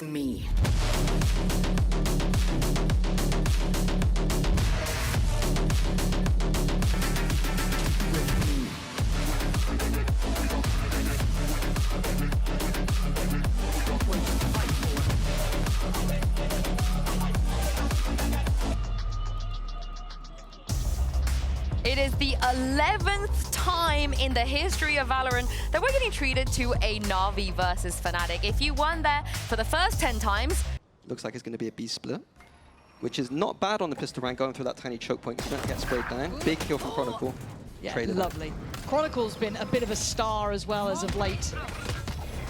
with me. It is the 11th time in the history of Valorant that we're getting treated to a Navi versus Fnatic. If you won there for the first 10 times... Looks like it's going to be a B split, which is not bad on the pistol rank, going through that tiny choke point. You don't get sprayed down. Big kill from Chronicle. Yeah, Traded lovely. Chronicle's been a bit of a star as well as of late.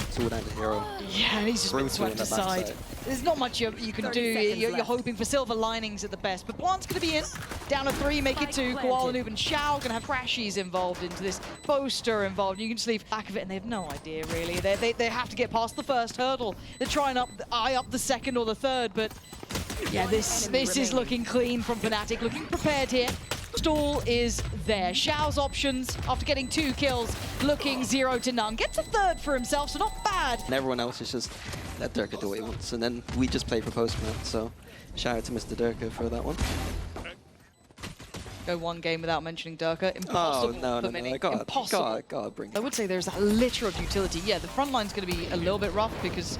It's all down to Hero. Yeah, and he's just been swept aside. There's not much you can do. You're hoping for silver linings at the best. But Blant's going to be in. Down to 3, make it 2. Koala Noob and Shao going to have Crashies involved into this. Boaster involved. You can just leave back of it, and they have no idea, really. They have to get past the first hurdle. They're trying to eye up the second or the third, but yeah, this is looking clean from Fnatic. Looking prepared here. Stall is there. Shao's options, after getting 2 kills, looking 0 to none. Gets a third for himself, so not bad. And everyone else is just, let Durka do what he wants. And then we just play for postman. So shout out to Mr. Durka for that one. Go one game without mentioning Durka. Impossible for many. Impossible. God, bring it. I would say there's that litter of utility. Yeah, the front line's going to be a little bit rough because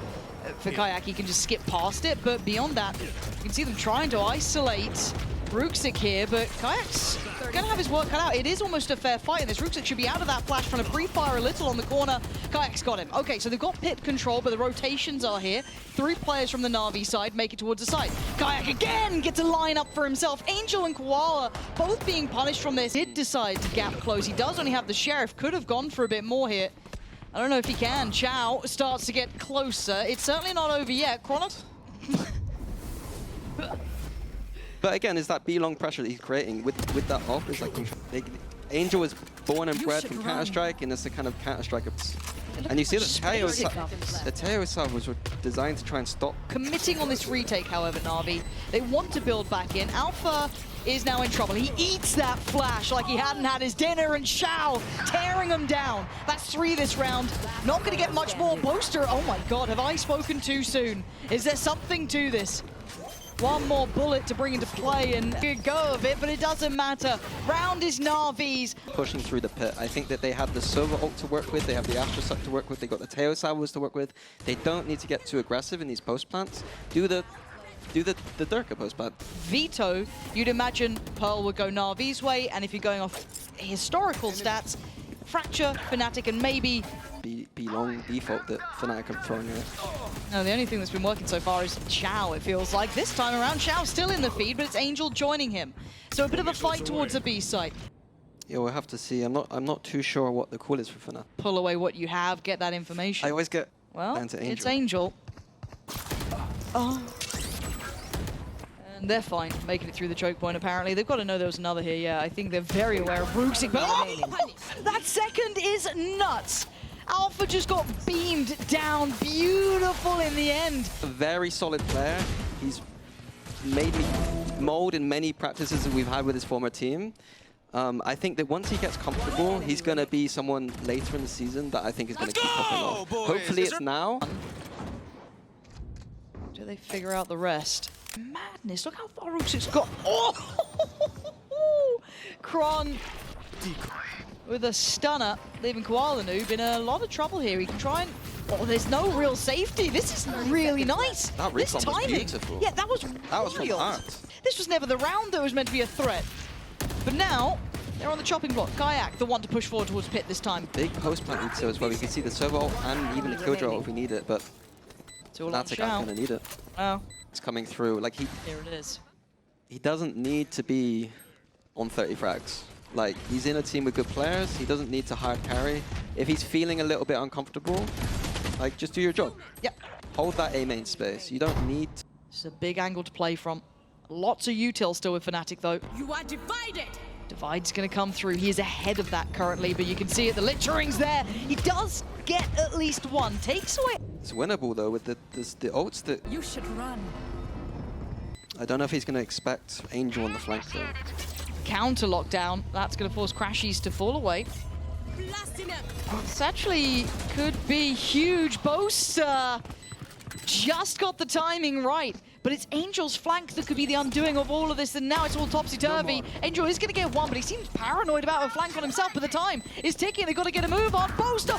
for Kayak, he can just skip past it. But beyond that, you can see them trying to isolate Ruxic here, but Kayak's going to have his work cut out. It is almost a fair fight, and this Ruxic should be out of that flash, trying to pre-fire a little on the corner. Kayak's got him. Okay, so they've got pit control, but the rotations are here. 3 players from the Navi side make it towards the side. Kayak again gets a line up for himself. Angel and Koala both being punished from this. Did decide to gap close. He does only have the Sheriff. Could have gone for a bit more here. I don't know if he can. Chow starts to get closer. It's certainly not over yet. Chronos. But again, is that B-long pressure that he's creating with that off? Is like Angel was born and bred from Counter-Strike, and it's a kind of Counter-Strike. And you see that the Teo itself was designed to try and stop. Committing on this retake, however, Navi, they want to build back in. Alpha is now in trouble. He eats that flash like he hadn't had his dinner, and Shao tearing him down. That's 3 this round. Not going to get much more. Boaster, oh my god, have I spoken too soon? Is there something to this? One more bullet to bring into play and go of it, but it doesn't matter. Round is Navi's. Pushing through the pit. I think that they have the Sova ult to work with, they have the Astra Suck to work with, they got the Teo Salvos to work with. They don't need to get too aggressive in these post plants. Do the Durka post plant. Veto, you'd imagine Pearl would go Navi's way, and if you're going off historical stats, Fracture, Fnatic, and maybe B-long default that Fnatic are throwing at. No, the only thing that's been working so far is Chow, it feels like. This time around, Chow's still in the feed, but it's Angel joining him. So a bit of a fight towards the B site. Yeah, we'll have to see. I'm not too sure what the call is for Fnatic. Pull away what you have, get that information. I always get down to Angel. It's Angel. Oh. And they're fine, making it through the choke point, apparently. They've got to know there was another here, yeah. I think they're very aware of Ruxic, but that second is nuts! Alpha just got beamed down, beautiful in the end. A very solid player. He's made me mold in many practices that we've had with his former team. I think that once he gets comfortable, he's going to be someone later in the season that I think is going to keep popping off. Hopefully it's now. Do they figure out the rest? Madness, look how far Ruxic's got. Oh! Kron with a stunner, leaving Koala Noob in a lot of trouble here. He can try and... Oh, there's no real safety. This is really nice. That this timing. Was beautiful. Yeah, that was from art. This was never the round that was meant to be a threat. But now, they're on the chopping block. Kayak, the one to push forward towards pit this time. Big post plant need to as well. We can see the servo and even the killjoy if we need it, but Fnatic aren't going to need it. Oh. It's coming through. Like Here it is. He doesn't need to be on 30 frags. Like, he's in a team with good players. He doesn't need to hard carry. If he's feeling a little bit uncomfortable, like, just do your job. Yep. Hold that A main space. You don't need to. This is a big angle to play from. Lots of util still with Fnatic, though. You are divided! Divide's going to come through. He is ahead of that currently, but you can see it. The littering's there. He does get at least one. Takes away. It's winnable, though, with the ults that... You should run. I don't know if he's going to expect Angel on the flank, though. Counter lockdown. That's going to force Crashies to fall away. This actually could be huge. Boaster just got the timing right, but it's Angel's flank that could be the undoing of all of this, and now it's all topsy-turvy. Angel is going to get one, but he seems paranoid about a flank on himself, but the time is ticking. They've got to get a move on. Boaster,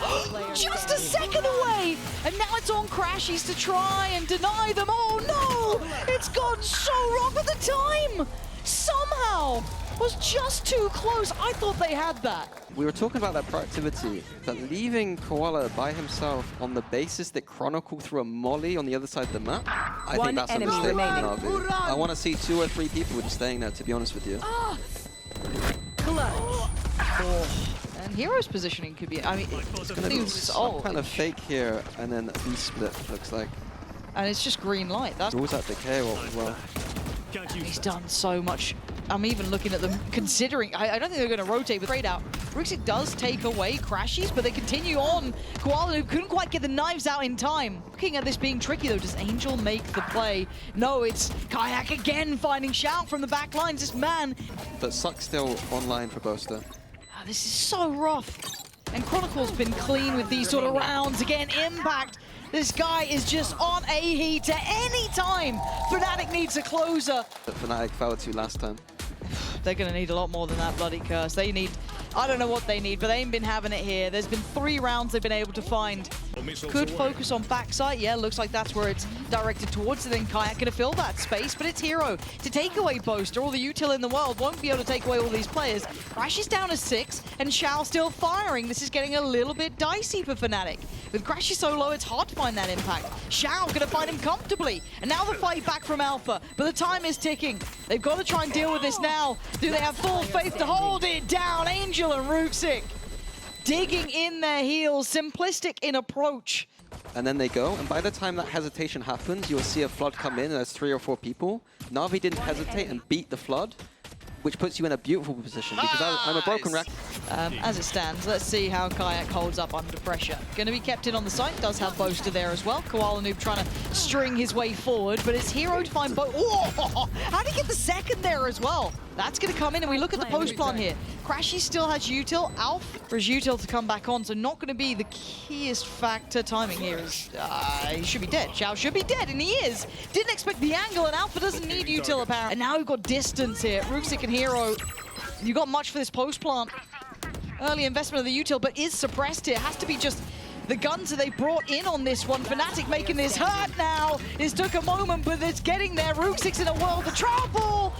just a second away, and now it's on Crashies to try and deny them. Oh no, it's gone so wrong, but the time somehow was just too close. I thought they had that. We were talking about that proactivity, but leaving Koala by himself on the basis that Chronicle threw a molly on the other side of the map, I think that's a mistake. Navi. I want to see 2 or 3 people just staying there, to be honest with you. And Hero's positioning could be, I mean, It's going to be some kind of fake here, and then a B split, looks like. And it's just green light. That's Rules out decay as well. He's done so much. I'm even looking at them, considering, I don't think they're going to rotate with trade out. Rixik does take away Crashies, but they continue on. Koala who couldn't quite get the knives out in time. Looking at this being tricky though, does Angel make the play? No, it's Kayak again finding Shout from the back lines. This man. But Suck's still online for Boaster. Oh, this is so rough. And Chronicle's been clean with these sort of rounds. Again, Impact. This guy is just on a heat at any time. Fnatic needs a closer. But Fnatic fell to last time. They're going to need a lot more than that bloody curse. They need, I don't know what they need, but they ain't been having it here. There's been 3 rounds they've been able to find. Could focus on backside. Yeah, looks like that's where it's directed towards. And then Kayak going to fill that space, but it's Hero to take away Boaster. All the util in the world won't be able to take away all these players. Crash is down to 6, and Shao still firing. This is getting a little bit dicey for Fnatic. With Crashy so low, it's hard to find that impact. Shao going to find him comfortably. And now the fight back from Alpha, but the time is ticking. They've got to try and deal with this now. Do they have full faith to hold it down? Angel and Rooksik digging in their heels, simplistic in approach. And then they go, and by the time that hesitation happens, you'll see a flood come in, and there's 3 or 4 people. Navi didn't hesitate and beat the flood, which puts you in a beautiful position, because I'm a broken record. As it stands, let's see how Kayak holds up under pressure. Going to be kept in on the site, does have Boaster there as well. Koala Noob trying to string his way forward, but it's Hero to find Oh, how did he get the second there as well? That's going to come in, and we look at the post plant here. Crashy still has util. Alf for his util to come back on, so not going to be the keyest factor. Timing here is he should be dead. Xiao should be dead, and he is. Didn't expect the angle, and Alpha doesn't need util apparently. And now we've got distance here. Rooksik and Hero, you got much for this post plant. Early investment of the util, but is suppressed here. Has to be just the guns that they brought in on this one. Fnatic making this hurt now. This took a moment, but it's getting there. Rooksik's in a world of trouble.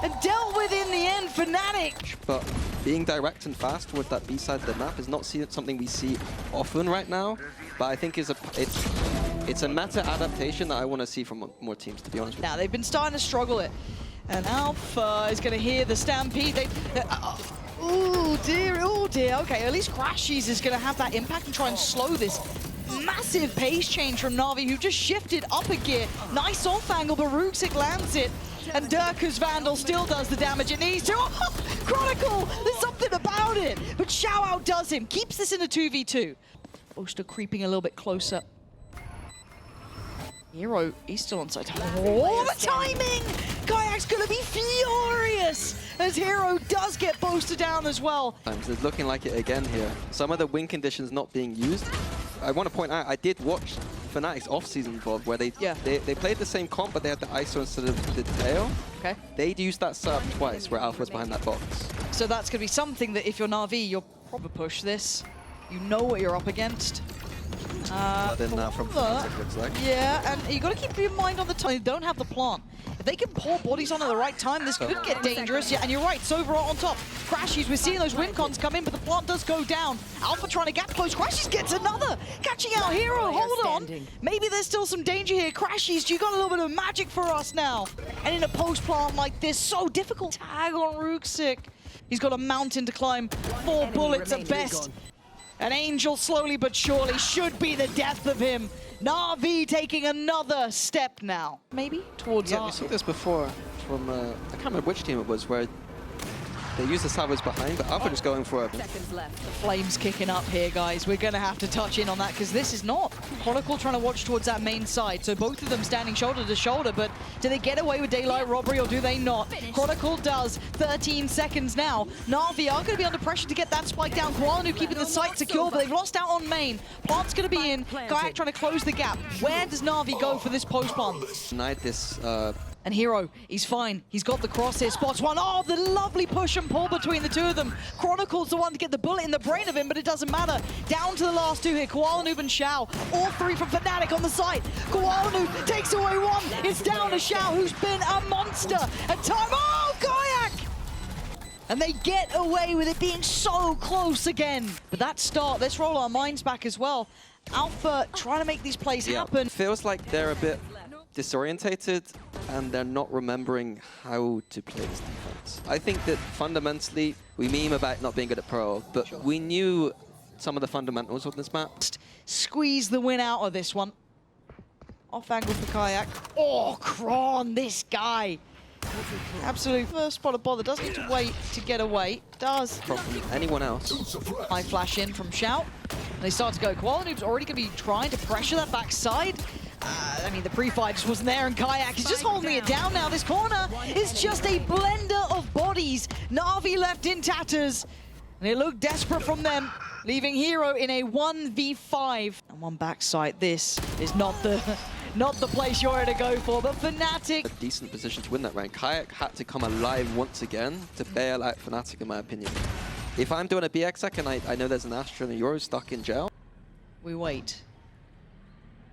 And dealt with in the end, Fnatic. But being direct and fast towards that B side of the map is not something we see often right now. But I think it's a meta adaptation that I want to see from more teams, to be honest with you. Now, they've been starting to struggle it. And Alpha is going to hear the stampede. Oh dear, oh dear. Okay, at least Crashies is going to have that impact and try and slow this massive pace change from Navi, who just shifted up a gear. Nice off angle, but Rooksik lands it. And Durka's Vandal still does the damage it needs to. Oh, Chronicle, there's something about it. But Xiao outdoes him, keeps this in a 2v2. Boaster creeping a little bit closer. Hero, he's still on site. Oh, the timing! Kayak's gonna be furious as Hero does get Boaster down as well. It's looking like it again here. Some of the win conditions not being used. I want to point out, I did watch Fnatic's off-season VOD where they played the same comp, but they had the ISO instead of the tail. Okay. They'd used that setup twice where Alpha's behind that box. So that's going to be something that if you're Navi, you'll probably push this. You know what you're up against. Then from Fnatic, looks like. Yeah, and you got to keep in mind on the time, they don't have the plant. If they can pour bodies on at the right time, this could get dangerous. Yeah, and you're right, Sova on top. Crashies, we're seeing those win cons come in, but the plant does go down. Alpha trying to gap close. Crashies gets another. Catching out Hero, hold on. Maybe there's still some danger here. Crashies, you got a little bit of magic for us now. And in a post plant like this, so difficult. Tag on Rooksik. He's got a mountain to climb. 4 bullets at best. An Angel slowly but surely should be the death of him. Navi taking another step now. Maybe towards we saw this before from, I can't remember which team it was, where They use the salvos behind, but Alpha just going for it. Seconds left. Flames kicking up here, guys. We're going to have to touch in on that because this is not Chronicle trying to watch towards that main side. So both of them standing shoulder to shoulder, but do they get away with daylight robbery or do they not? Chronicle does. 13 seconds now. Navi are going to be under pressure to get that spike down. Koalanu keeping the site secure, but they've lost out on main. Plant's going to be in. Kayak trying to close the gap. Where does Navi go for this post plant? Denied this. And Hero, he's fine. He's got the cross here. Spots one. Oh, the lovely push and pull between the two of them. Chronicle's the one to get the bullet in the brain of him, but it doesn't matter. Down to the last two here. Koalanu and Xiao. All three from Fnatic on the side. Koalanu takes away one. It's down to Xiao, who's been a monster at time. Oh, Kayak! And they get away with it being so close again. But that start, let's roll our minds back as well. Alpha trying to make these plays happen. Feels like they're a bit disorientated and they're not remembering how to play this defense. I think that fundamentally, we meme about not being good at pro, but we knew some of the fundamentals of this map. Squeeze the win out of this one. Off angle for Kayak. Oh, Kron, this guy. Absolute first spot of bother. Doesn't need to wait to get away. Does. From anyone else. High flash in from Shout. And they start to go. Koalanoob's already going to be trying to pressure that backside. I mean, the pre-fight just wasn't there, and Kayak is just holding it down now. This corner is just a blender of bodies. Navi left in tatters, and it looked desperate from them, leaving Hero in a 1v5. And one backside. This is not the place you're to go for, but Fnatic. A decent position to win that round. Kayak had to come alive once again to bail out Fnatic, in my opinion. If I'm doing a BXEC and I know there's an Astra and a Euro stuck in jail. We wait.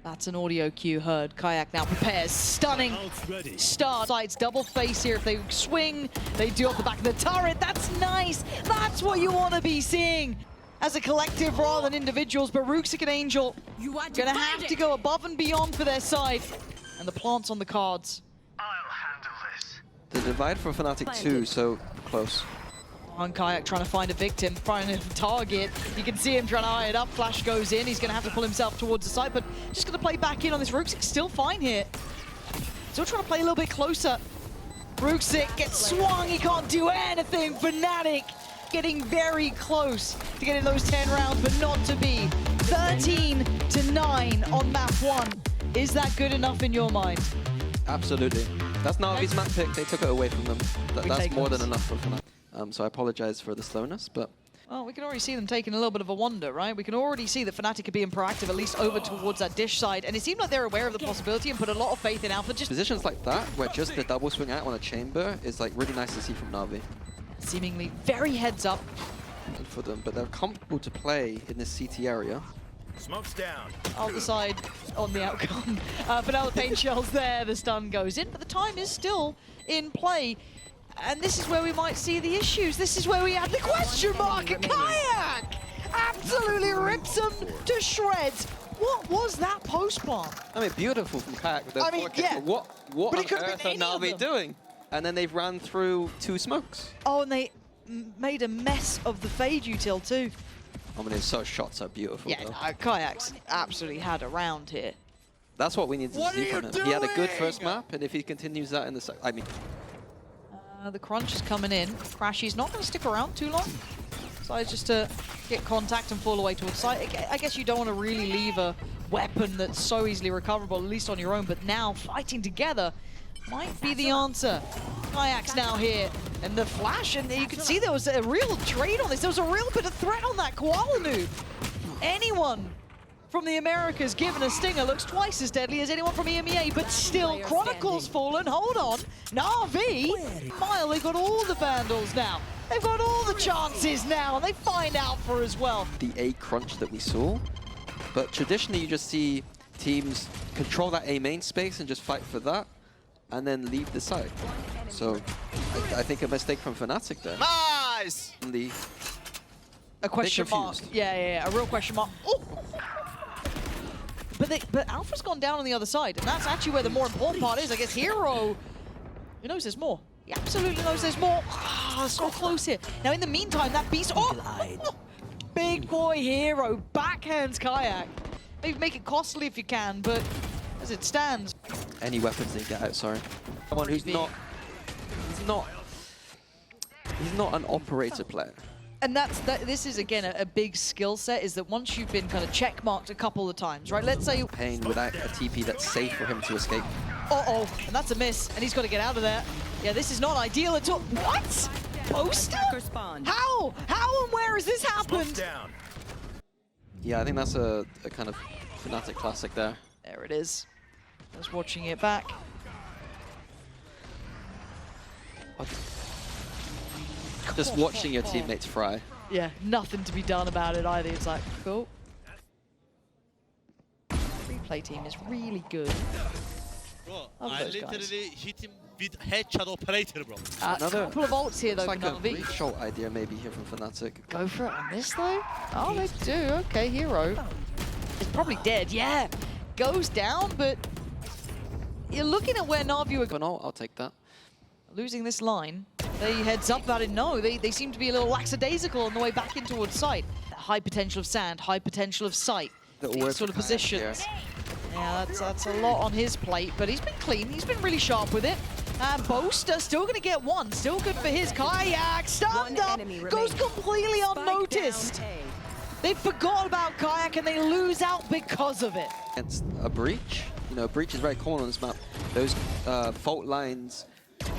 That's an audio cue heard. Kayak now prepares. Stunning start. Sides double face here. If they swing, they do off the back of the turret. That's nice. That's what you want to be seeing as a collective rather than individuals. But Ruxic and Angel gonna have to go above and beyond for their side. And the plant's on the cards. I'll handle this. The divide for Fnatic 2, so close. On Kayak trying to find a victim, finding a target. You can see him trying to eye it up. Flash goes in. He's going to have to pull himself towards the side, but just going to play back in on this. Ruxic still fine here. Still trying to play a little bit closer. Ruxic gets swung. He can't do anything. Fnatic getting very close to getting those 10 rounds, but not to be. 13-9 on map 1. Is that good enough in your mind? Absolutely. That's Navi's map pick. They took it away from them. That's more than enough for Fnatic. So I apologize for the slowness, but... Well, we can already see them taking a little bit of a wander, right? We can already see that Fnatic are being proactive, at least over towards that dish side, and it seemed like they're aware of the possibility and put a lot of faith in Alpha. Just positions like that, where just the double swing out on a chamber, is like really nice to see from Navi. Seemingly very heads up. For them, but they're comfortable to play in this CT area. Smoke's down. I'll decide on the outcome. But now the paint shell's there, the stun goes in, but the time is still in play. And this is where we might see the issues. This is where we add the question mark. And Kayak absolutely rips them to shreds. What was that post plant? I mean, beautiful from Kayak. With I mean, yeah. What But on it could've earth been are any of Navi them. doing? And then they've ran through 2 smokes. Oh, and they made a mess of the Fade util too. I mean, those shots are beautiful. Yeah, though. Kayak's absolutely had a round here. That's what we need to see from him. He had a good first map, and if he continues that in the second... I mean... The crunch is coming in. Crashy's not going to stick around too long. Decides just to get contact and fall away towards site. I guess you don't want to really leave a weapon that's so easily recoverable, at least on your own, but now fighting together might be the answer. Kayak's now here, and the flash, and you can see there was a real trade on this. There was a real bit of threat on that Koalanoob. Anyone from the Americas given a stinger looks twice as deadly as anyone from EMEA, but still, Chronicle's fallen. Hold on. Navi, Mile, they've got all the Vandals now. They've got all the chances now, and they find Alpha as well. The A crunch that we saw, but traditionally you just see teams control that A main space and just fight for that, and then leave the site. So I think a mistake from Fnatic there. Nice! A question mark. confused. Yeah, a real question mark. Oh. But Alpha's gone down on the other side, and that's actually where the more important part is. I guess Hero, he knows there's more. He absolutely knows there's more. Ah, so close here. Now, in the meantime, that beast. Oh! Big boy Hero backhands Kayak. Maybe make it costly if you can, but as it stands. Any weapons they get out, sorry. Someone who's not He's not an operator player. And this is, again, a big skill set, is that once you've been kind of checkmarked a couple of times, right? Let's say... Pain without a TP that's safe for him to escape. Uh-oh, and that's a miss, and he's got to get out of there. Yeah, this is not ideal at all. What? Poster? How? How and where has this happened? Down. Yeah, I think that's a kind of Fnatic classic there. There it is. I was watching it back. Just watching your teammates fry. Yeah, nothing to be done about it either. It's like, cool. Replay team is really good. Bro, Love I those guys. literally hit him with headshot operator, bro. Another- couple of ults here though It's like for a Navi. re-shot idea maybe here from Fnatic. Go for it on this though? Oh, they do. Okay, hero. It's probably dead. Yeah, goes down, but you're looking at where Navi were But no, I'll take that. losing this line. They heads up about it. No, they seem to be a little lackadaisical on the way back in towards site. High potential of sand, high potential of sight. Little These word sort of for Kayak positions. here. Yeah, that's a lot on his plate, but he's been clean. He's been really sharp with it. And Boaster still going to get one. Still good for his Kayak. Stand up. Goes completely unnoticed. They forgot about Kayak and they lose out because of it. Against a breach. You know, breach is very common on this map. Those fault lines,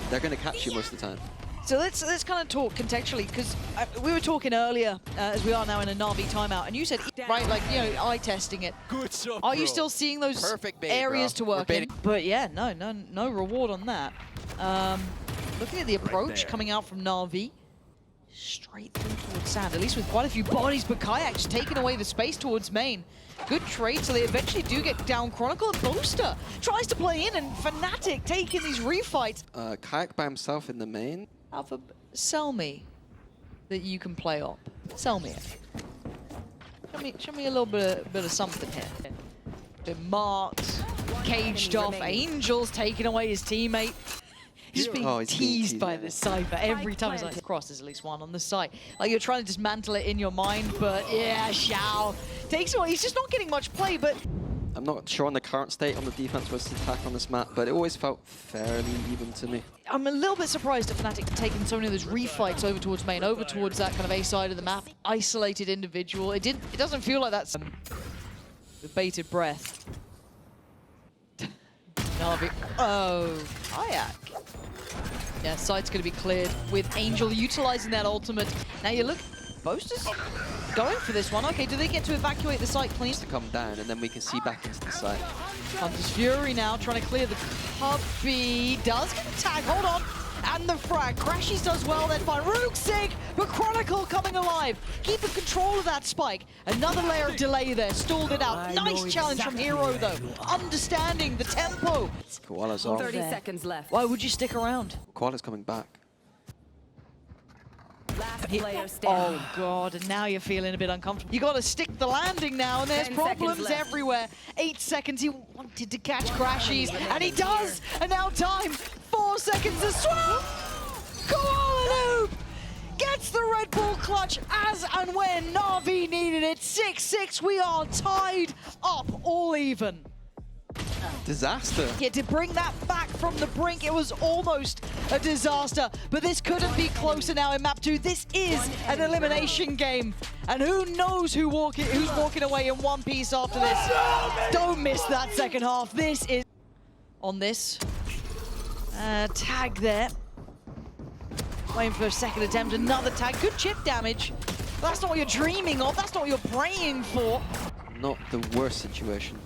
they're going to catch you most of the time. So let's kind of talk contextually, because we were talking earlier, as we are now in a Navi timeout, and you said, right, like, you know, eye testing it. Good job, Are you bro. still seeing those Perfect bait, areas bro. to work We're in? baiting. But yeah, no reward on that. Looking at the approach there. coming out from Navi, straight through towards sand, at least with quite a few bodies, but Kayak just taking away the space towards main. Good trade, so they eventually do get down Chronicle. Boaster tries to play in, and Fnatic taking these refights. Kayak by himself in the main. Alpha, sell me that you can play op. Sell me it. Show me a little bit of something here. Been marked, caged off. Angel's taking away his teammate. He's being Oh, he's being teased teased, by yeah. this Cypher every time. He's like, cross, there's at least one on the site. Like, you're trying to dismantle it in your mind, but yeah, Xiao takes away. He's just not getting much play, but I'm not sure on the current state on the defense versus attack on this map, but it always felt fairly even to me. I'm a little bit surprised at Fnatic taking so many of those refights over towards main, over towards that kind of A side of the map. Isolated individual. It doesn't feel like that's with bated breath. Navi. Oh, Kayak. Yeah, site's going to be cleared with Angel utilizing that ultimate. Now you look, Boaster's going for this one. Okay, do they get to evacuate the site clean? To come down, and then we can see back into the site. Hunter's Fury now trying to clear the cubby. Does get a tag, hold on. And the frag. Crashies does well, then fine. Rooksig, but Chronicle coming alive. Keeping control of that spike. Another layer of delay there, stalled it out. Nice challenge from Hero though. Understanding the tempo. Koala's off. 30 seconds left. Why would you stick around? Koala's coming back. Last player standing. Oh god, and now you're feeling a bit uncomfortable. You gotta stick the landing now, and there's 10 seconds problems left. everywhere. 8 seconds, he wanted to catch Crashies, and he does! And now time, 4 seconds to swap! Koala Loop gets the Red Bull clutch as and when Navi needed it. 6-6, we are tied up all even. Disaster. Yeah, to bring that back from the brink, it was almost a disaster, but this couldn't be closer now in map 2. This is an elimination game, and who knows who's walking away in one piece after this. Don't miss that second half. This is on this. Tag there. Waiting for a second attempt, another tag. Good chip damage. That's not what you're dreaming of. That's not what you're praying for. Not the worst situation.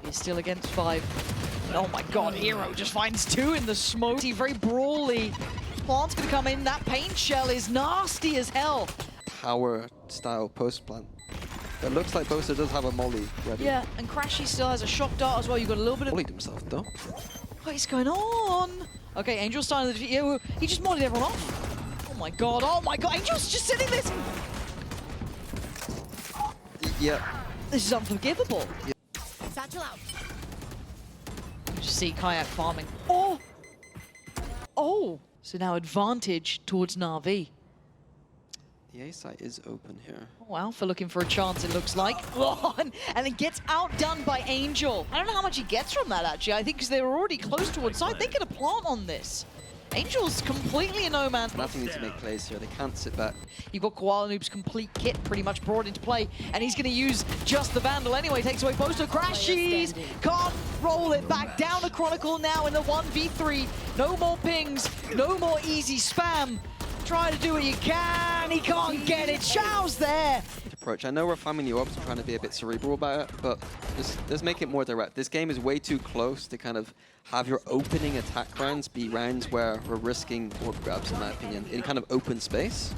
He's still against 5. Oh my god, Hero just finds 2 in the smoke. He's very brawly. Plant's gonna come in. That paint shell is nasty as hell. Power style post plant. It looks like Boaster does have a molly ready. Yeah, and Crashy still has a shock dart as well. You've got a little bit of... Mollied himself though. What is going on? Okay, Angel's starting the... Yeah, he just modded everyone off. Oh my god, Angel's just sitting this. Yeah. This is unforgivable. Yeah. Satchel out. Just see Kayak farming. Oh! Oh! So now advantage towards Navi. The A site is open here. Oh, Alpha looking for a chance, it looks like. Oh, and it gets outdone by Angel. I don't know how much he gets from that, actually. I think because they were already close towards side, they get a plant on this. Angel's completely a no-man. Nothing need to make plays here. They can't sit back. You've got Koala Noob's complete kit pretty much brought into play, and he's going to use just the Vandal anyway. Takes away Poster, crashes, can't roll it back down to Chronicle now in the 1v3. No more pings, no more easy spam. Try to do what you can, he can't get it. Xiao's there. Approach. I know we're farming the orbs and trying to be a bit cerebral about it, but let's make it more direct. This game is way too close to kind of have your opening attack rounds be rounds where we're risking orb grabs, in my opinion, in kind of open space.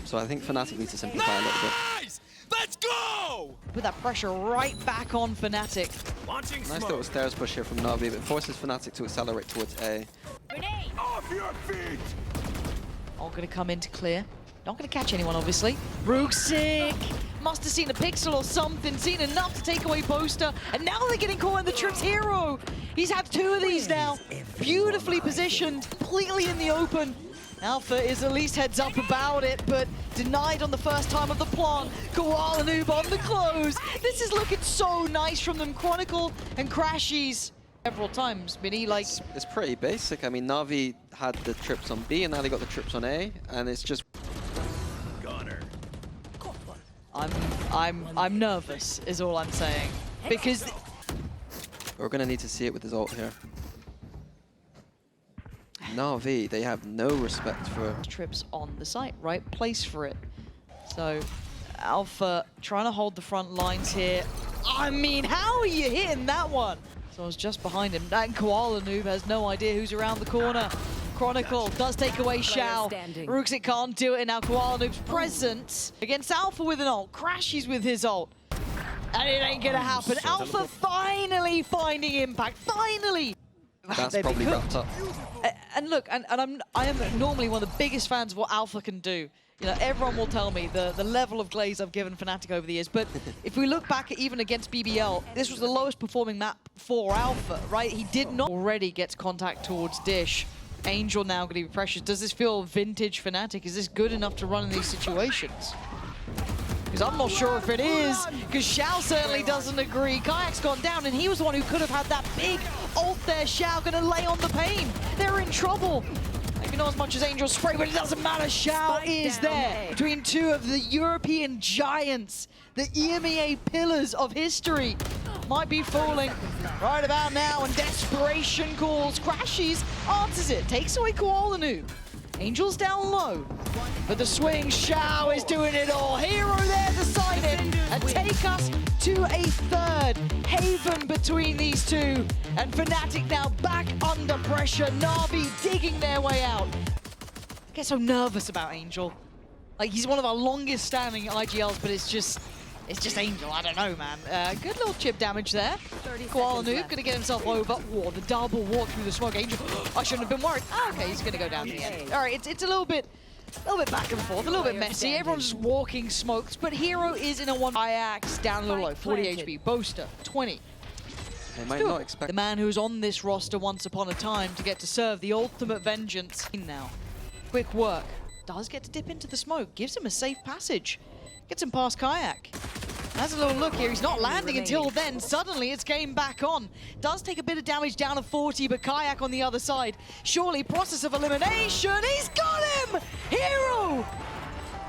So I think Fnatic needs to simplify a little bit. Nice! Let's go! Put that pressure right back on Fnatic. Launching Nice smoke. little stairs push here from Navi, but forces Fnatic to accelerate towards A. Off your feet! All going to come in to clear. Not going to catch anyone, obviously. Rooksick must have seen a pixel or something, seen enough to take away Poster, and now they're getting caught in the trips. Hero, he's had 2 of these now. Beautifully positioned, completely in the open. Alpha is at least heads up about it, but denied on the first time of the plant. Koala Noob on the close. This is looking so nice from them. Chronicle and Crashies. Several times, Minnie, like... It's pretty basic. I mean, Navi had the trips on B, and now they got the trips on A, and it's just... Gunner. I'm nervous, is all I'm saying. Because... We're going to need to see it with his ult here. Navi, they have no respect for... trips on the site, right place for it. So, Alpha trying to hold the front lines here. I mean, how are you hitting that one? So I was just behind him. And Koala Noob has no idea who's around the corner. Chronicle does take away Xiao. Rooksick can't do it, and now Koala Noob's present against Alpha with an ult. Crashes with his ult. And it ain't gonna happen. Alpha finally finding impact. Finally! That's They've probably been wrapped up. And look, I am normally one of the biggest fans of what Alpha can do. You know, everyone will tell me the level of glaze I've given Fnatic over the years, but if we look back at even against BBL, this was the lowest performing map for Alpha, right? He did not already get contact towards Dish. Angel now going to be precious. Does this feel vintage Fnatic? Is this good enough to run in these situations? Because I'm not sure if it is, because Xiao certainly doesn't agree. Kayak's gone down, and he was the one who could have had that big ult there. Xiao going to lay on the pain. They're in trouble. Maybe not as much as Angel's spray, but it doesn't matter. Xiao is there between 2 of the European giants, the EMEA pillars of history. Might be falling right about now, and desperation calls. Crashies answers it, takes away Koala Noob. Angel's down low, but the swing, Xiao is doing it all. Hero there to sign it and take us to a third haven between these two. And Fnatic now back under pressure. Navi digging their way out. I get so nervous about Angel. Like, he's one of our longest standing IGLs, but it's just Angel. I don't know, man. Good little chip damage there. Koala Noob gonna get himself over. Whoa, the double walk through the smoke. Angel, I shouldn't have been worried. Oh, okay, he's gonna go down to the end. All right, it's a little bit back and forth, a little bit messy. Everyone's just walking smokes, but Hero is in a one. Ajax down low, 40 HP. Boaster, 20. They might not expect... The man who's on this roster once upon a time to get to serve the ultimate vengeance. Now, quick work. Does get to dip into the smoke. Gives him a safe passage. Gets him past Kayak. Has a little look here. He's not landing until then. Suddenly, it's game back on. Does take a bit of damage down to 40, but Kayak on the other side. Surely, process of elimination. He's got him! Hero!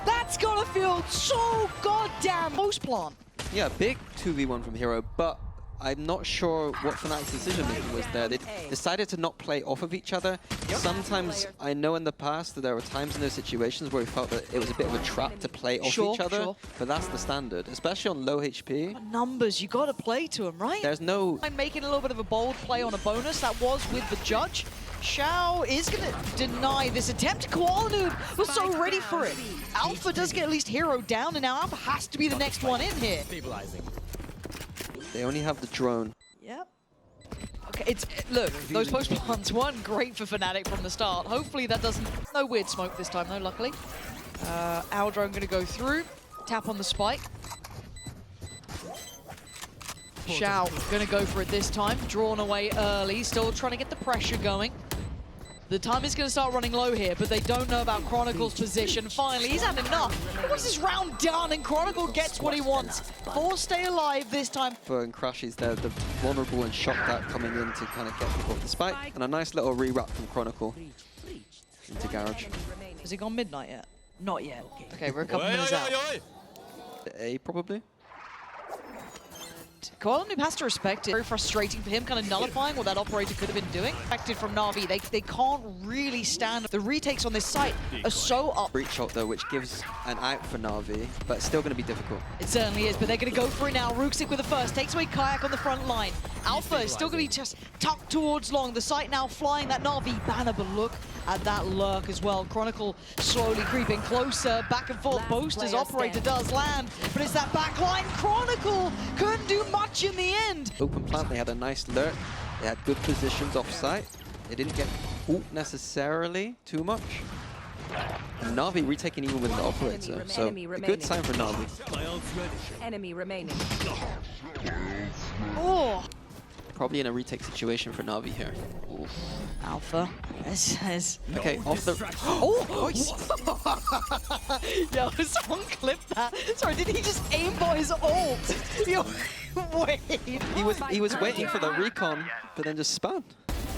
That's gotta feel so goddamn post-plant. Yeah, big 2v1 from Hero, but I'm not sure what Fnatic's decision making was there. They decided to not play off of each other. Sometimes, I know in the past that there were times in those situations where we felt that it was a bit of a trap to play off each other, but that's the standard, especially on low HP. Numbers, you gotta play to him, right? There's no... I'm making a little bit of a bold play on a bonus. That was with the judge. Xiao is gonna deny this attempt. Koala Noob was so ready for it. Alpha does get at least Hero down, and now Alpha has to be the next one in here. Stabilizing. They only have the drone. Yep. Okay, look, those post plants weren't great for Fnatic from the start. Hopefully that doesn't... No weird smoke this time, though, luckily. Our drone going to go through. Tap on the spike. Xiao going to go for it this time. Drawn away early. Still trying to get the pressure going. The time is going to start running low here, but they don't know about Chronicle's position. Finally, he's had enough. What's this round done? And Chronicle gets what he wants. 4 stay alive this time. And Crashies there, the vulnerable and shock that coming in to kind of get people off the spike. And a nice little re-wrap from Chronicle into Garage. Has he gone midnight yet? Not yet. Okay, we're a couple minutes out. A probably. Koala has to respect it. Very frustrating for him, kind of nullifying what that operator could have been doing. Expected from Navi, they can't really stand. The retakes on this site are so up. Breach shot though, which gives an out for Navi, but it's still going to be difficult. It certainly is, but they're going to go for it now. Rooksik with the first, takes away Kayak on the front line. Alpha is still going to be just tucked towards long. The site now flying that Navi banner, but look at that lurk as well. Chronicle slowly creeping closer, back and forth. Boaster's operator does land, but it's that back line. Chronicle couldn't do much in the end. Open plant, they had a nice lurk. They had good positions off site. They didn't get ult necessarily too much. And Navi retaking even with the operator, so a good sign for Navi. Enemy remaining. Oh, Probably in a retake situation for Navi here. Oof. Alpha. Okay, off the... Oh! Yo, someone clipped that. Sorry, did he just aim for his ult? Yo, wait. He was waiting for the recon, but then just spun.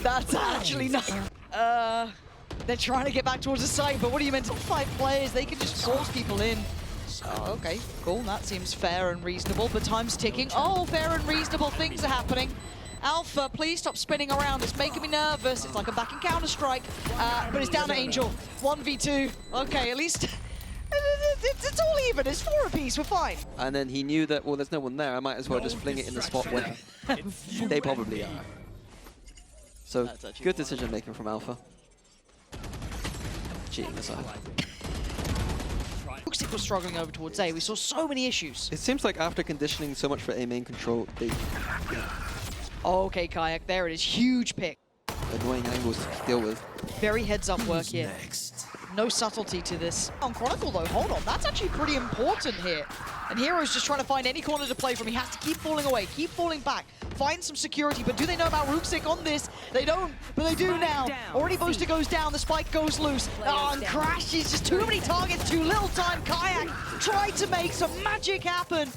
That's actually not... They're trying to get back towards the site, but what do you meant to 5 players? They can just force people in. Oh, okay, cool. That seems fair and reasonable, but time's ticking. Oh, fair and reasonable. Things are happening. Alpha, please stop spinning around. It's making me nervous. It's like I'm back in Counter-Strike, but it's down to Angel. 1v2. Okay, at least it's all even. It's 4 apiece. We're fine. And then he knew that, well, there's no one there. I might as well just fling it in the spot where they probably are. So, good decision making from Alpha. Cheating aside. Rooksik was struggling over towards A. We saw so many issues. It seems like after conditioning so much for A main control, they Okay, Kayak, there it is. Huge pick. annoying angles to deal with. Very heads-up work here. No subtlety to this. On Chronicle, though, hold on. That's actually pretty important here. And Hero's just trying to find any corner to play from. He has to keep falling away, keep falling back, find some security. But do they know about Rooksik on this? They don't, but they do now. Already Booster goes down, the spike goes loose. Oh, and Crash is just too many targets, too little time. Kayak tried to make some magic happen.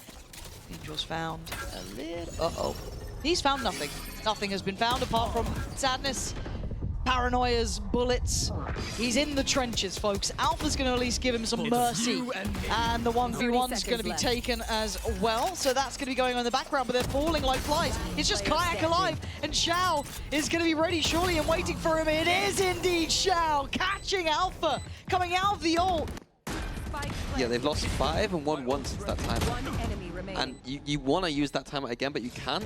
Angel's found a little... Uh-oh. He's found nothing. Nothing has been found apart from sadness, paranoias, bullets. He's in the trenches, folks. Alpha's going to at least give him some mercy. And the 1v1's going to be taken as well. So that's going to be going on in the background, but they're falling like flies. It's just Kayak alive, and Xiao is going to be ready, surely, and waiting for him. It is indeed Xiao catching Alpha, coming out of the ult. Yeah, they've lost 5 and won 1 since that time. And you want to use that timeout again, but you can't.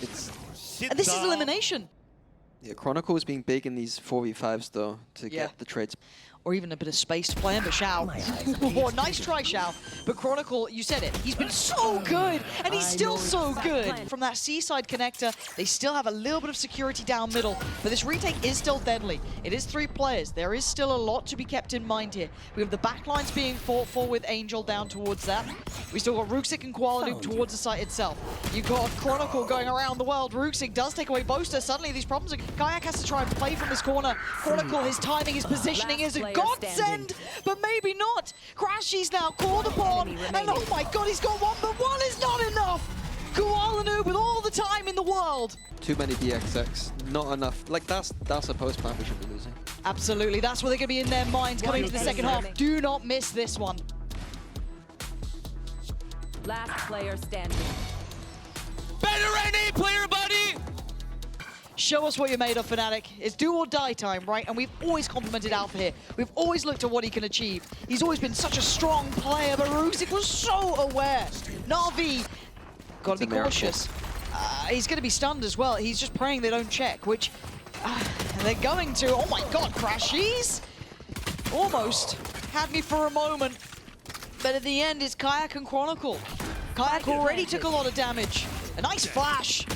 And this is elimination. Yeah, Chronicle is being big in these 4v5s though to get the trades. Or even a bit of space to play in, but Xiao. Oh, nice try, Xiao. But Chronicle, you said it, he's been so good, and he's still so good. From that seaside connector, they still have a little bit of security down middle, but this retake is still deadly. It is 3 players. There is still a lot to be kept in mind here. We have the backlines being fought for with Angel down towards that. We still got Rooksik and Koala towards the site itself. You've got Chronicle going around the world. Rooksik does take away Boaster. Suddenly these problems are... Kayak has to try and play from this corner. Chronicle, his timing, his positioning is a godsend, but maybe not. Crashy's now called upon, and oh my god, he's got 1, but 1 is not enough. Koala with all the time in the world. Too many BXX, not enough. Like that's a post plan we should be losing. Absolutely, that's what they're going to be in their minds coming into the second half. Do not miss this one. Last player standing. Better any player, buddy! Show us what you're made of, Fnatic. It's do or die time, right? And we've always complimented Alpha here. We've always looked at what he can achieve. He's always been such a strong player, but Rooksik was so aware. Navi, gotta be cautious. He's gonna be stunned as well. He's just praying they don't check, which they're going to. Oh my god, Crashies! Almost had me for a moment. But at the end, it's Kayak and Chronicle. Kayak already took a lot of damage. A nice flash.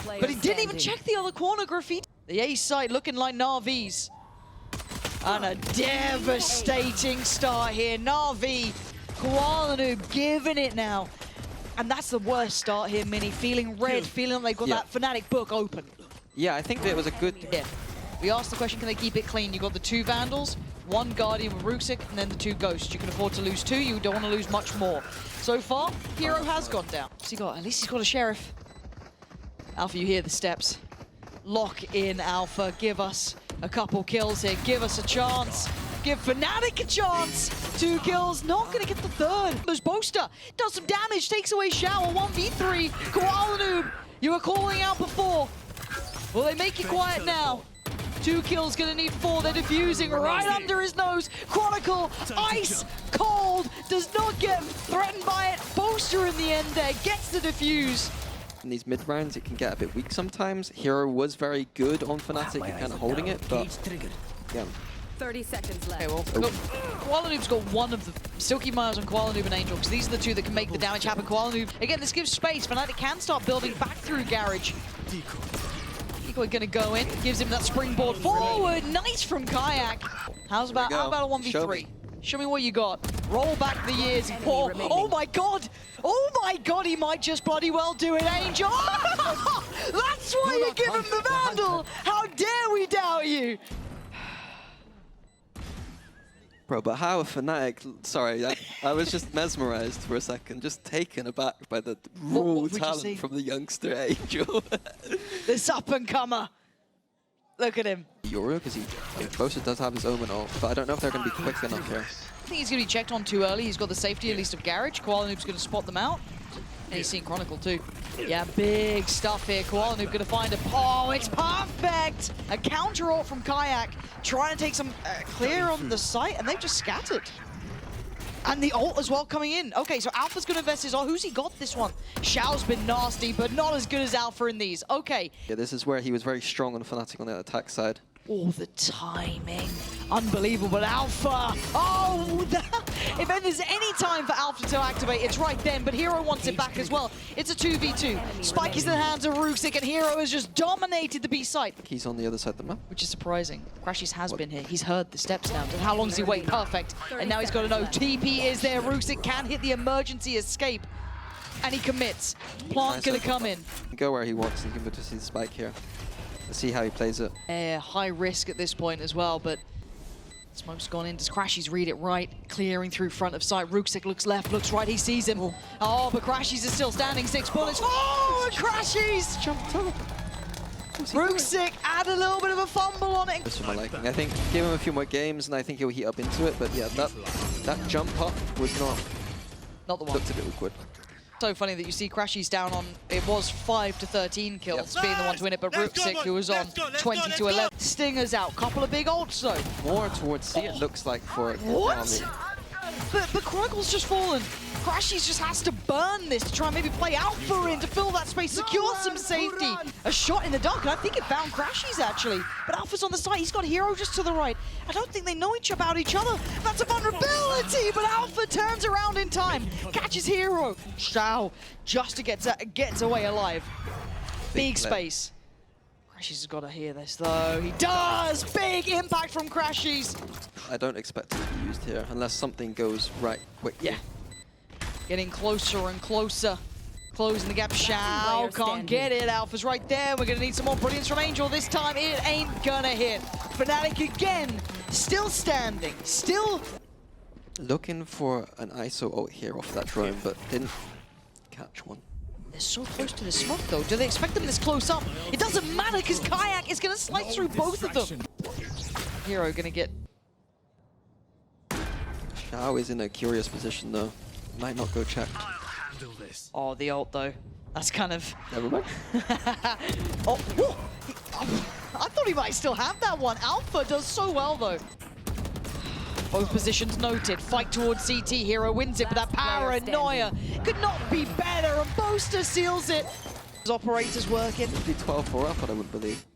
But he didn't even check the other corner, Graffiti. The A side looking like Navi's. And a devastating start here. Navi, Koala giving it now. And that's the worst start here, Mini. Feeling red, feeling like they've got that Fnatic book open. Yeah, I think that it was a good We asked the question, can they keep it clean? You got the 2 Vandals, 1 Guardian with Ruxic, and then the 2 Ghosts. You can afford to lose 2, you don't want to lose much more. So far, Hero has gone down. What's he got? At least he's got a Sheriff. Alpha, you hear the steps. Lock in, Alpha. Give us a couple kills here. Give us a chance. Give Fnatic a chance. 2 kills, not gonna get the 3rd. There's Boaster, does some damage, takes away Shower, 1v3. Koala Noob, you were calling out before. Will they make it quiet now? 2 kills, gonna need 4, they're defusing right under his nose. Chronicle, ice cold, does not get threatened by it. Boaster in the end there, gets the defuse. In these mid rounds, it can get a bit weak sometimes. Hero was very good on Fnatic and kind of holding it, but yeah. 30 seconds left. Okay, well, Koala Noob's got one of the... Still keep my eyes on Koala Noob and Angel, because these are the 2 that can make the damage happen. Koala Noob, again, this gives space. Fnatic can start building back through Garage. Decoy gonna go in, gives him that springboard forward. Nice from Kayak. How about a 1v3? Show me what you got. Roll back the years. Oh my god! Oh my god, he might just bloody well do it, Angel! That's why you give him the Vandal! How dare we doubt you! Bro, but how a Fnatic, sorry, I was just mesmerized for a second, just taken aback by the raw talent from the youngster Angel. This up-and-comer. Look at him. Euro, because Boaster does have his Omen ult, but I don't know if they're going to be quick enough here. I think he's going to be checked on too early. He's got the safety, at least, of Garage. Koala Noob's going to spot them out. And he's seen Chronicle too. Yeah, big stuff here. Koala Noob going to find a... Oh, it's perfect! A counter ult from Kayak, trying to take some clear on the site, and they've just scattered. And the ult as well coming in. Okay, so Alpha's going to invest his ult. Who's he got this one? Xiao's been nasty, but not as good as Alpha in these. Okay. Yeah, this is where he was very strong on Fnatic on the attack side. Oh, the timing. Unbelievable. Alpha. Oh, if there's any time for Alpha to activate, it's right then. But Hero wants it back as well. It's a 2v2. Spike is in the hands of Ruxic, and Hero has just dominated the B site. He's on the other side of the map. Which is surprising. Crashies has been here. He's heard the steps now. How long does he wait? Perfect. And now he's got to know. TP is there. Ruxic can hit the emergency escape. And he commits. Plant going to come in. Go where he wants. He can just see the spike here. Let's see how he plays it. High risk at this point as well, but smoke's gone in. Does Crashies read it right? Clearing through front of sight. Ruxic looks left, looks right. He sees him. Oh, but Crashies is still standing. 6 bullets. Oh, and Crashies! Jumped up. Ruxic add a little bit of a fumble on it. That's for my liking. I think give him a few more games, and I think he'll heat up into it. But yeah, that jump up was not the one. Looked a bit awkward. So funny that you see Crashies down on, it was 5 to 13 kills, being the one to win it, but Ruxic, who was on 20 to 11. Stingers out, couple of big ults though. More towards C, it looks like for What? But Chronicle's just fallen. Crashies just has to burn this to try and maybe play Alpha in to fill that space, secure some safety. A shot in the dark, and I think it found Crashies actually. But Alpha's on the side, he's got Hero just to the right. I don't think they know about each other. That's a vulnerability, but Alpha turns around in time, catches Hero. Xiao just gets away alive. Big space. Crashies has got to hear this though. He does! Big impact from Crashies. I don't expect it to be used here unless something goes right quickly. Yeah. Getting closer and closer. Closing the gap. Xiao can't get it. Alpha's right there. We're going to need some more brilliance from Angel. This time it ain't gonna hit. Fnatic again. Still standing. Still looking for an ISO ult here off that drone, but didn't catch one. They're so close to the smoke though. Do they expect them this close up? It doesn't matter because Kayak is going to slice through both of them. Hero going to get... Xiao is in a curious position though. Might not go check. Oh, the ult though. That's kind of... Never mind. Oh, I thought he might still have that one. Alpha does so well though. Both positions noted. Fight towards CT. Hero wins it, but that paranoia could not be better, and Boaster seals it. His operator's working. He'd be 12-4 up, I would believe.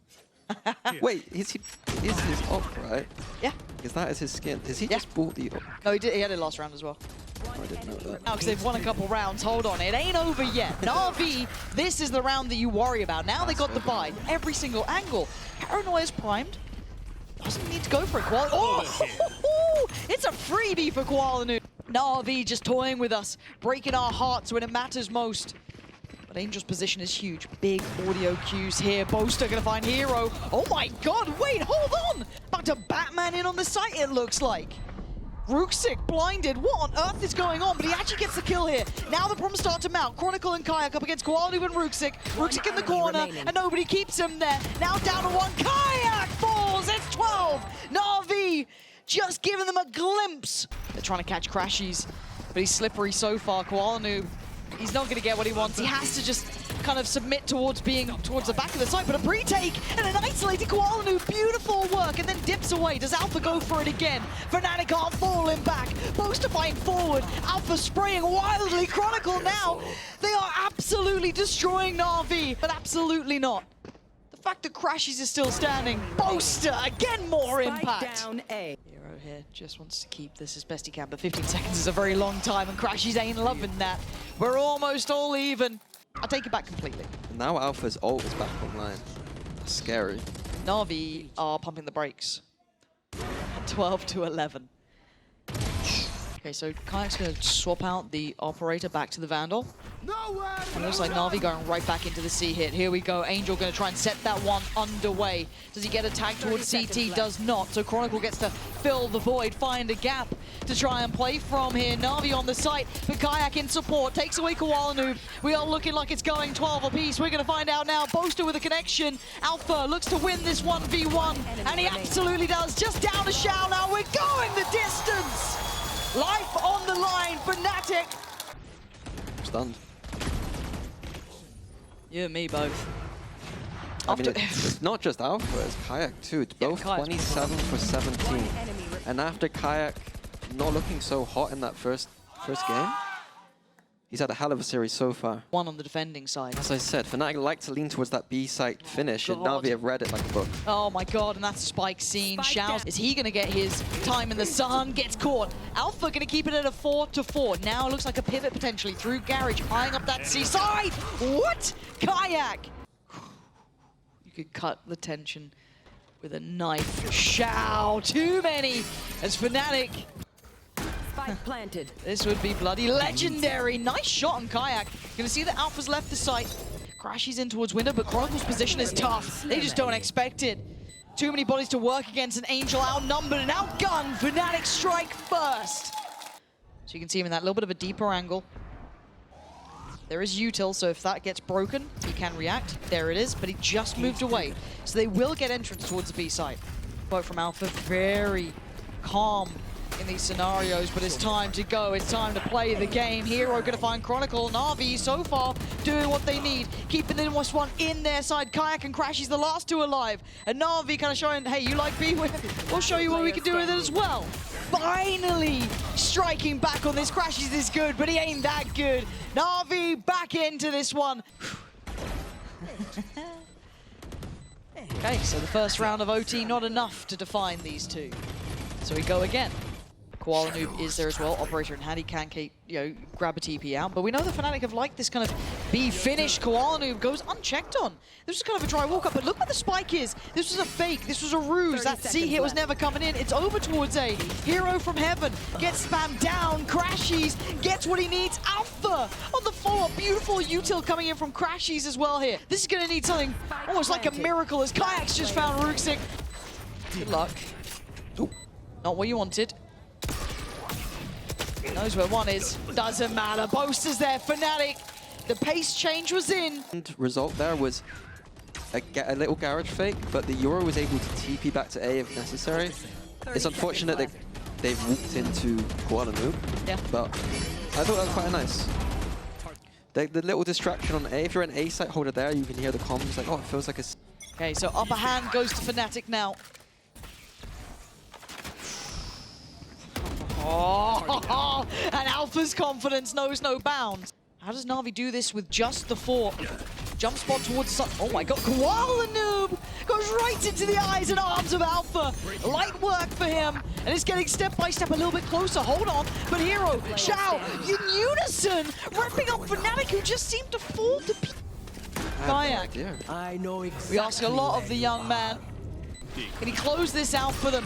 Wait, is his op, right? Yeah. Because that is his skin. Has he just bought the op? No, he had it last round as well. Oh, I didn't know that. Now, because they've won a couple rounds, hold on, it ain't over yet. Navi, this is the round that you worry about. Now they got the buy. Every single angle. Paranoia's primed. Doesn't need to go for it. Oh, it's a freebie for Koala Noob. Navi just toying with us, breaking our hearts when it matters most. But Angel's position is huge. Big audio cues here. Boaster gonna find Hero. Oh my god, wait, hold on! About to Batman in on the site, it looks like. Ruxic blinded. What on earth is going on? But he actually gets the kill here. Now the problems start to mount. Chronicle and Kayak up against Koalu and Ruxic. Ruxic in the corner, and nobody keeps him there. Now down to one. Kayak falls. It's 12. Navi just giving them a glimpse. They're trying to catch Crashies, but he's slippery so far. Koalanu, he's not going to get what he wants. He has to just kind of submit towards being towards the back of the site, but a pre-take and an isolated Koalanu. Beautiful work, and then dips away. Does Alpha go for it again? Fnatic can't fall him back. Boastifying forward. Alpha spraying wildly. Chronicle now. They are absolutely destroying Navi, but absolutely not. The fact that Crashies is still standing. Boaster, again more impact. Down A. Hero here just wants to keep this as best he can, but 15 seconds is a very long time, and Crashies ain't loving that. We're almost all even. I take it back completely. Now Alpha's ult is back online. That's scary. Navi are pumping the brakes. 12 to 11. Okay, so Kayak's going to swap out the Operator back to the Vandal. And it looks like Navi going right back into the C hit. Here we go. Angel going to try and set that one underway. Does he get a tag towards CT? Does not. So Chronicle gets to fill the void, find a gap to try and play from here. Navi on the site, but Kayak in support. Takes away Koalanu. We are looking like it's going 12 apiece. We're going to find out now. Boaster with a connection. Alpha looks to win this 1v1. And he absolutely does. Just down a Shao now. We're going the distance. Life on the line. Fnatic. Stunned. You and me both. I mean, it's not just Alpha, it's Kayak too. It's both Kayak's 27 for 17. And after Kayak not looking so hot in that first game, he's had a hell of a series so far. One on the defending side. As I said, Fnatic like to lean towards that B site finish, and God. Navi have read it like a book. Oh my god, and that's a spike scene. Shao, is he going to get his time in the sun? Gets caught. Alpha going to keep it at a 4-4. Now it looks like a pivot potentially through Garage, eyeing up that C side. What? Kayak. You could cut the tension with a knife. Shao, too many as Fnatic. Spike planted. This would be bloody legendary. Nice shot on Kayak. Gonna see that Alpha's left the site. Crashes in towards window, but Chronicle's position is tough. They just don't expect it. Too many bodies to work against an Angel outnumbered and outgunned. Fnatic strike first. So you can see him in that little bit of a deeper angle. There is util, so if that gets broken, he can react. There it is, but he just moved away. So they will get entrance towards the B site. Quote from Alpha, very calm in these scenarios, but it's time to go. It's time to play the game. Hero gonna find Chronicle. Navi so far doing what they need, keeping the most one in their side. Kayak and Crashies the last two alive, and Navi kind of showing, hey, you like B? We'll show you what we can do with it as well. Finally striking back on this. Crashies is good, but he ain't that good. Navi back into this one. Okay, so the first round of OT not enough to define these two. So we go again. Koala Noob is there as well. Operator and Hattie can grab a TP out. But we know the Fnatic have liked this kind of B finish. Koala Noob goes unchecked on. This was kind of a dry walk up, but look where the spike is. This was a fake. This was a ruse. That C hit was never coming in. It's over towards A. Hero from heaven gets spammed down. Crashies gets what he needs. Alpha on the follow-up. Beautiful util coming in from Crashies as well here. This is going to need something almost like a miracle as Kayak's just found Ruxic. Good luck. Ooh, not what you wanted. Knows where one is. Doesn't matter. Boaster's there. Fnatic. The pace change was in. And result there was a little garage fake, but the Euro was able to TP back to A if necessary. It's unfortunate that they've walked into Koala Noob, Yeah. but I thought that was quite nice. The little distraction on A, if you're an A site holder there, you can hear the comms like, oh, it feels like a... Okay, so upper hand goes to Fnatic now. Oh, and Alpha's confidence knows no bounds. How does Navi do this with just the 4? Jump spot towards the sun. Oh my god, Koala Noob goes right into the eyes and arms of Alpha. Light work for him, and it's getting step by step a little bit closer. Hold on, but Hero, Shao, in unison, ripping up Fnatic, who just seemed to fall to Kayak. I know exactly. We ask a lot of the young man. Can he close this out for them?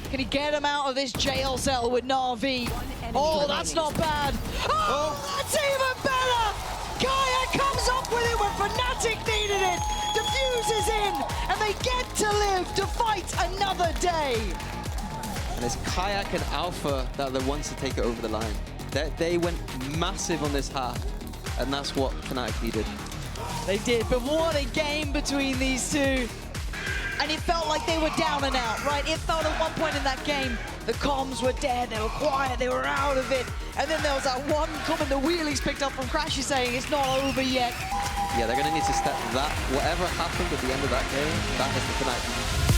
Can he get him out of this jail cell with Navi? Oh, that's not bad. Oh, that's even better! Kayak comes up up with it when Fnatic needed it. Diffuse is in, and they get to live to fight another day. And it's Kayak and Alpha that are the ones to take it over the line. They went massive on this half, and that's what Fnatic needed. They did, but what a game between these two. And it felt like they were down and out, right? It felt at one point in that game, the comms were dead, they were quiet, they were out of it. And then there was that one comment the wheelies picked up from Crashy saying it's not over yet. Yeah, they're going to need to step that. Whatever happened at the end of that game, that is the Fnatic.